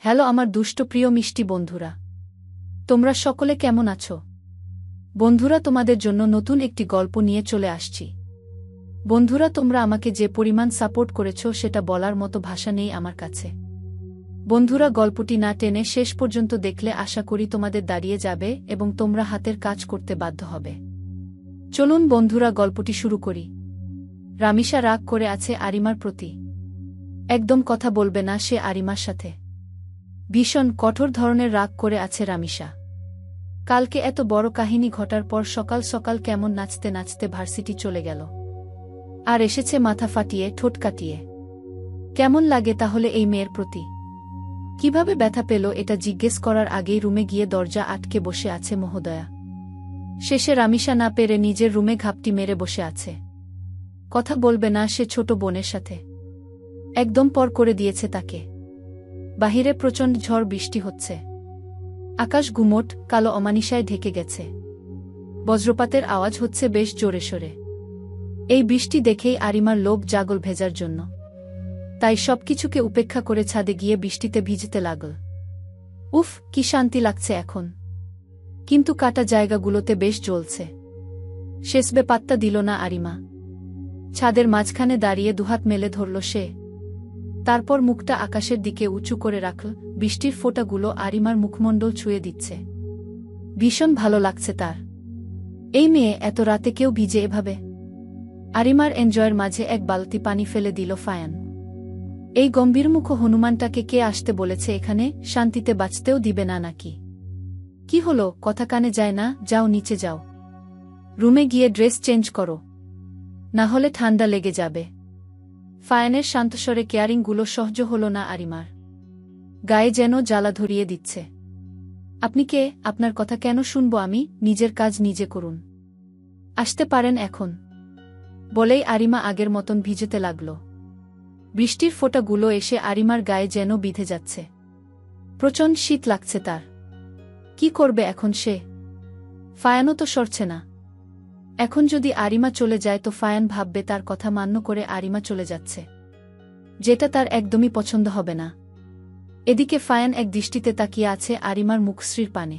Hello আমার দুষ্ট প্রিয় মিষ্টি বন্ধুরা, তোমরা সকলে কেমন আছো? বন্ধুরা, তোমাদের জন্য নতুন একটি গল্প নিয়ে চলে আসছি। বন্ধুরা, তোমরা আমাকে যে পরিমাণ সাপোর্ট করেছো সেটা বলার মতো ভাষা নেই আমার কাছে। বন্ধুরা, গল্পটি না টেনে শেষ পর্যন্ত দেখলে আশা করি তোমাদের দাঁড়িয়ে যাবে এবং তোমরা হাতের কাজ করতে বাধ্য হবে। চলুন বন্ধুরা, গল্পটি শুরু করি। রামিসা রাগ করে আছে আরিমার প্রতি। একদম কথা বলবে না সে আরিমার সাথে। ভীষণ কঠোর ধরনের রাগ করে আছে রামিসা। কালকে এত বড় কাহিনী ঘটার পর সকাল সকাল কেমন নাচতে নাচতে ভার্সিটি চলে গেল, আর এসেছে মাথা ফাটিয়ে ঠোঁট কাটিয়ে। কেমন লাগে তাহলে এই মেয়ের প্রতি? কিভাবে ব্যথা পেল এটা জিজ্ঞেস করার আগেই রুমে গিয়ে দরজা আটকে বসে আছে মহোদয়া। শেষে রামিসা না পেরে নিজের রুমে ঘাপটি মেরে বসে আছে। কথা বলবে না সে ছোট বোনের সাথে। একদম পর করে দিয়েছে তাকে। বাহিরে প্রচণ্ড ঝড় বৃষ্টি হচ্ছে। আকাশ গুমোট কালো অমানিসায় ঢেকে গেছে। বজ্রপাতের আওয়াজ হচ্ছে বেশ জোরে সোরে। এই বৃষ্টি দেখেই আরিমার লোভ জাগল ভেজার জন্য। তাই সবকিছুকে উপেক্ষা করে ছাদে গিয়ে বৃষ্টিতে ভিজতে লাগল। উফ, কি শান্তি লাগছে এখন। কিন্তু কাটা জায়গাগুলোতে বেশ জ্বলছে। শেষবে পাত্তা দিল না আরিমা। ছাদের মাঝখানে দাঁড়িয়ে দুহাত মেলে ধরল সে। তারপর মুখটা আকাশের দিকে উঁচু করে রাখল। বৃষ্টির ফোঁটাগুলো আরিমার মুখমণ্ডল ছুঁয়ে দিচ্ছে। ভীষণ ভালো লাগছে তার। এই মেয়ে, এত রাতে কেউ ভিজে এভাবে? আরিমার এনজয়ের মাঝে এক বালতি পানি ফেলে দিল ফায়ান। এই গম্ভীরমুখ হনুমানটাকে কে আসতে বলেছে এখানে? শান্তিতে বাঁচতেও দিবে না নাকি? কি হলো, কথা কানে যায় না? যাও নিচে যাও, রুমে গিয়ে ড্রেস চেঞ্জ করো, না হলে ঠান্ডা লেগে যাবে। ফায়ানের শান্তস্বরে কেয়ারিংগুলো সহ্য হল না আরিমার। গায়ে যেন জ্বালা ধরিয়ে দিচ্ছে। আপনি কে? আপনার কথা কেন শুনব আমি? নিজের কাজ নিজে করুন। আসতে পারেন এখন, বলেই আরিমা আগের মতন ভিজতে লাগল। বৃষ্টির ফোঁটাগুলো এসে আরিমার গায়ে যেন বিঁধে যাচ্ছে। প্রচণ্ড শীত লাগছে তার। কি করবে এখন সে? ফায়ানও তো সরছে না। এখন যদি আরিমা চলে যায় তো ফায়ান ভাববে তার কথা মান্য করে আরিমা চলে যাচ্ছে, যেটা তার একদমই পছন্দ হবে না। এদিকে ফায়ান এক দৃষ্টিতে তাকিয়ে আছে আরিমার মুখশ্রীর পানে।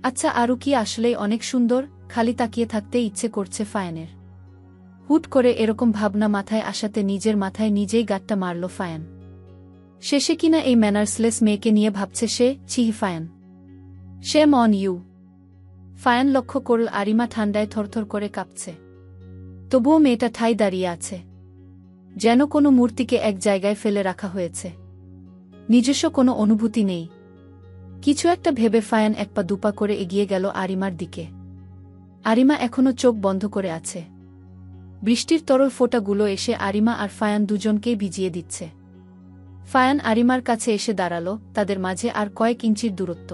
আচ্ছা, আরও কি আসলেই অনেক সুন্দর? খালি তাকিয়ে থাকতে ইচ্ছে করছে ফায়ানের। হুট করে এরকম ভাবনা মাথায় আসাতে নিজের মাথায় নিজেই গাঁটটা মারল ফায়ান। শেষে কিনা এই ম্যানার্সলেস মেয়েকে নিয়ে ভাবছে সে। ছিহি ফায়ান, শেম অন ইউ। ফায়ান লক্ষ্য করল আরিমা ঠান্ডায় থরথর করে কাঁপছে। তবুও মেয়েটা ঠাই দাঁড়িয়ে আছে, যেন কোনো মূর্তিকে এক জায়গায় ফেলে রাখা হয়েছে। নিজস্ব কোনো অনুভূতি নেই। কিছু একটা ভেবে ফায়ান এক পা দুপা করে এগিয়ে গেল আরিমার দিকে। আরিমা এখনো চোখ বন্ধ করে আছে। বৃষ্টির তরল ফোঁটাগুলো এসে আরিমা আর ফায়ান দুজনকেই ভিজিয়ে দিচ্ছে। ফায়ান আরিমার কাছে এসে দাঁড়াল। তাদের মাঝে আর কয়েক ইঞ্চির দূরত্ব।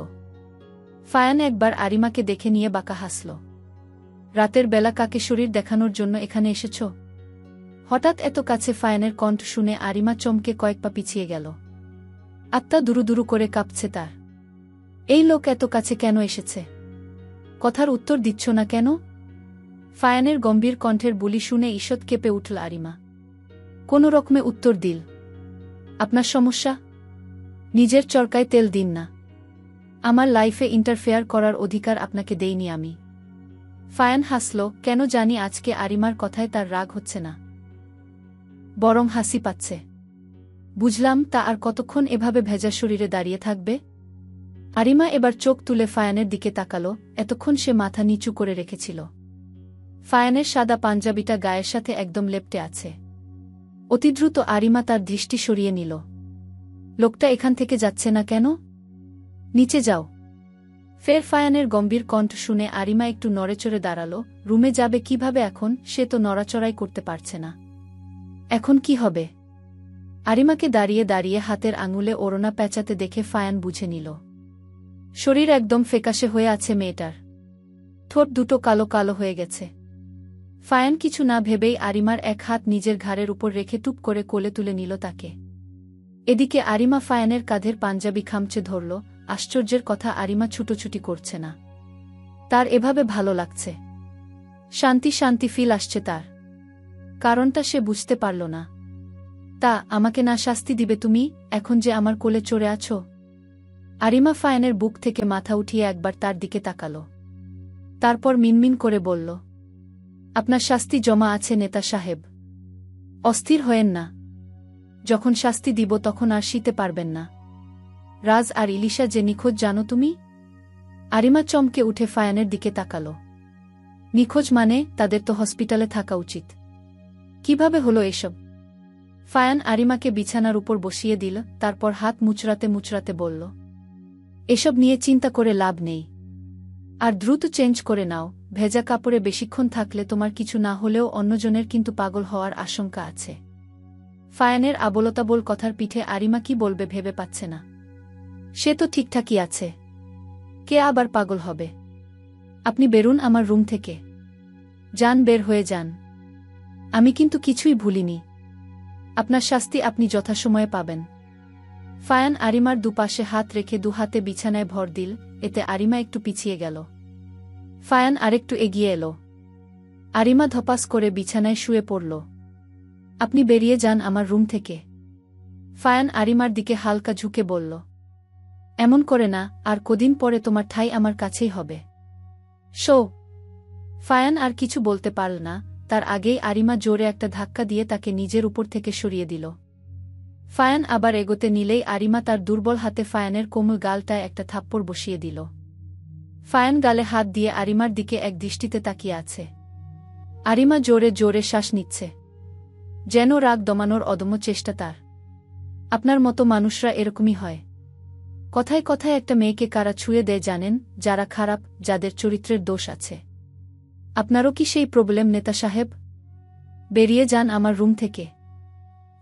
ফায়ান একবার আরিমাকে দেখে নিয়ে বাঁকা হাসল। রাতের বেলা কাকে শরীর দেখানোর জন্য এখানে এসেছ? হঠাৎ এত কাছে ফায়ানের কণ্ঠ শুনে আরিমা চমকে কয়েক পা পিছিয়ে গেল। আত্মা দুরু দুরু করে কাঁপছে তার। এই লোক এত কাছে কেন এসেছে? কথার উত্তর দিচ্ছ না কেন? ফায়ানের গম্ভীর কণ্ঠের বুলি শুনে ঈষৎ কেঁপে উঠল আরিমা। কোনো রকমে উত্তর দিল। আপনার সমস্যা? নিজের চরকায় তেল দিন না। আমার লাইফে ইন্টারফেয়ার করার অধিকার আপনাকে দেইনি আমি। ফায়ান হাসল। কেন জানি আজকে আরিমার কথায় তার রাগ হচ্ছে না, বরং হাসি পাচ্ছে। বুঝলাম, তা আর কতক্ষণ এভাবে ভেজা শরীরে দাঁড়িয়ে থাকবে? আরিমা এবার চোখ তুলে ফায়ানের দিকে তাকাল। এতক্ষণ সে মাথা নিচু করে রেখেছিল। ফায়ানের সাদা পাঞ্জাবিটা গায়ের সাথে একদম লেপ্টে আছে। অতিদ্রুত আরিমা তার দৃষ্টি সরিয়ে নিল। লোকটা এখান থেকে যাচ্ছে না কেন? নিচে যাও। ফের ফায়ানের গম্ভীর কণ্ঠ শুনে আরিমা একটু নড়েচড়ে দাঁড়াল। রুমে যাবে কিভাবে এখন? সে তো নড়াচড়াই করতে পারছে না। এখন কি হবে? আরিমাকে দাঁড়িয়ে দাঁড়িয়ে হাতের আঙুলে ওড়না পেঁচাতে দেখে ফায়ান বুঝে নিল। শরীর একদম ফ্যাকাশে হয়ে আছে মেয়েটার। ঠোঁট দুটো কালো কালো হয়ে গেছে। ফায়ান কিছু না ভেবেই আরিমার এক হাত নিজের ঘাড়ের উপর রেখে টুপ করে কোলে তুলে নিল তাকে। এদিকে আরিমা ফায়ানের কাঁধের পাঞ্জাবি খামচে ধরল। আশ্চর্যের কথা, আরিমা ছুটোছুটি করছে না। তার এভাবে ভালো লাগছে। শান্তি শান্তি ফিল আসছে তার। কারণটা সে বুঝতে পারল না। তা আমাকে না শাস্তি দিবে তুমি, এখন যে আমার কোলে চড়ে আছো? আরিমা ফায়ানের বুক থেকে মাথা উঠিয়ে একবার তার দিকে তাকাল। তারপর মিনমিন করে বলল, আপনার শাস্তি জমা আছে নেতা সাহেব। অস্থির হয়েন না। যখন শাস্তি দিব তখন আর শীতে পারবেন না। রাজ আর ইলিশা যে নিখোঁজ জানো তুমি? আরিমা চমকে উঠে ফায়ানের দিকে তাকাল। নিখোঁজ মানে? তাদের তো হসপিটালে থাকা উচিত। কিভাবে হলো এসব? ফায়ান আরিমাকে বিছানার উপর বসিয়ে দিল, তারপর হাত মুচড়াতে মুচড়াতে বলল, এসব নিয়ে চিন্তা করে লাভ নেই। আর দ্রুত চেঞ্জ করে নাও, ভেজা কাপড়ে বেশিক্ষণ থাকলে তোমার কিছু না হলেও অন্যজনের কিন্তু পাগল হওয়ার আশঙ্কা আছে। ফায়ানের আবোলতাবোল কথার পিঠে আরিমা কি বলবে ভেবে পাচ্ছে না। সে তো ঠিকঠাকই আছে। কে আবার পাগল হবে? আপনি বেরুন আমার রুম থেকে। যান, বের হয়ে যান। আমি কিন্তু কিছুই ভুলিনি। আপনার শাস্তি আপনি যথাসময়ে পাবেন। ফায়ান আরিমার দুপাশে হাত রেখে দুহাতে বিছানায় ভর দিল, এতে আরিমা একটু পিছিয়ে গেল। ফায়ান আরেকটু এগিয়ে এলো। আরিমা ধপাস করে বিছানায় শুয়ে পড়ল। আপনি বেরিয়ে যান আমার রুম থেকে। ফায়ান আরিমার দিকে হালকা ঝুঁকে বলল, এমন করে না, আর কদিন পরে তোমার ঠাঁই আমার কাছেই হবে। শো। ফায়ান আর কিছু বলতে পারল না, তার আগেই আরিমা জোরে একটা ধাক্কা দিয়ে তাকে নিজের উপর থেকে সরিয়ে দিল। ফায়ান আবার এগোতে নিলেই আরিমা তার দুর্বল হাতে ফায়ানের কোমল গালটায় একটা থাপ্পড় বসিয়ে দিল। ফায়ান গালে হাত দিয়ে আরিমার দিকে এক দৃষ্টিতে তাকিয়ে আছে। আরিমা জোরে জোরে শ্বাস নিচ্ছে, যেন রাগ দমানোর অদম্য চেষ্টা তার। আপনার মতো মানুষরা এরকমই হয়। কথায় কথায় একটা মেয়েকে কারা ছুঁয়ে দেয় জানেন? যারা খারাপ, যাদের চরিত্রের দোষ আছে। আপনারও কি সেই প্রবলেম নেতা সাহেব? বেরিয়ে যান আমার রুম থেকে।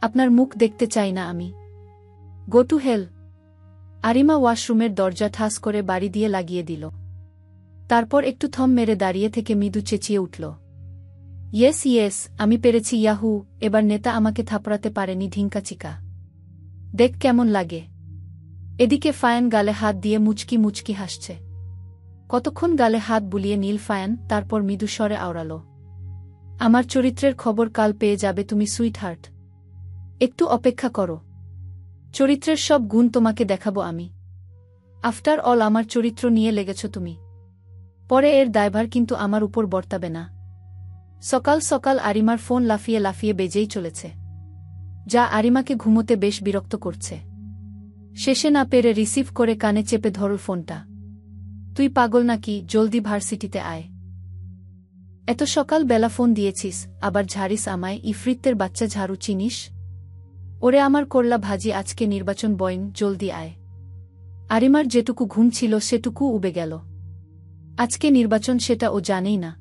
আপনার মুখ দেখতে চাই না আমি। Go to hell. আরিমা ওয়াশরুমের দরজা ঠাস করে বাড়ি দিয়ে লাগিয়ে দিল। তারপর একটু থম মেরে দাঁড়িয়ে থেকে মৃদু চেঁচিয়ে উঠল, ইয়েস ইয়েস, আমি পেরেছি ইয়াহু, এবার নেতা আমাকে থাপড়াতে পারেনি ঢিঙ্কাচিকা। দেখ কেমন লাগে। এদিকে ফায়ান গালে হাত দিয়ে মুচকি মুচকি হাসছে। কতক্ষণ গালে হাত বুলিয়ে নীল ফায়ান, তারপর মৃদু স্বরে আওড়াল, আমার চরিত্রের খবর কাল পেয়ে যাবে তুমি সুইট হার্ট। একটু অপেক্ষা করো। চরিত্রের সব গুণ তোমাকে দেখাবো আমি। আফটার অল আমার চরিত্র নিয়ে লেগেছ তুমি। পরে এর দায়ভার কিন্তু আমার উপর বর্তাবে না। সকাল সকাল আরিমার ফোন লাফিয়ে লাফিয়ে বেজেই চলেছে, যা আরিমাকে ঘুমোতে বেশ বিরক্ত করছে। শেষে না পেরে রিসিভ করে কানে চেপে ধরল ফোনটা। তুই পাগল নাকি? জলদি ভার্সিটিতে আয়। এত সকাল বেলা ফোন দিয়েছিস, আবার ঝাড়িস আমায়? ইফরিতের বাচ্চা ঝাড়ু চিনিস? ওরে আমার করলা ভাজি, আজকে নির্বাচন বইন, জলদি আয়। আরিমার যেটুকু ঘুম ছিল সেটুকু উবে গেল। আজকে নির্বাচন সেটা ও জানেই না।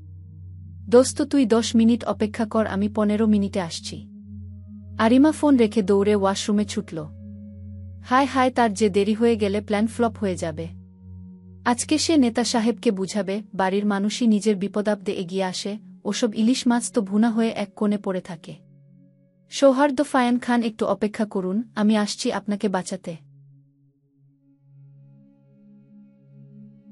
দোস্ত তুই 10 মিনিট অপেক্ষা কর, আমি 15 মিনিটে আসছি। আরিমা ফোন রেখে দৌড়ে ওয়াশরুমে ছুটল। হায় হায়, তার যে দেরি হয়ে গেলে প্ল্যান ফ্লপ হয়ে যাবে। আজকে সে নেতা সাহেবকে বুঝাবে বাড়ির মানুষই নিজের বিপদাব্দে এগিয়ে আসে, ওসব ইলিশ মাছ তো ভুনা হয়ে এক কোণে পড়ে থাকে। সৌহার্দ্য ফায়ান খান, একটু অপেক্ষা করুন, আমি আসছি আপনাকে বাঁচাতে।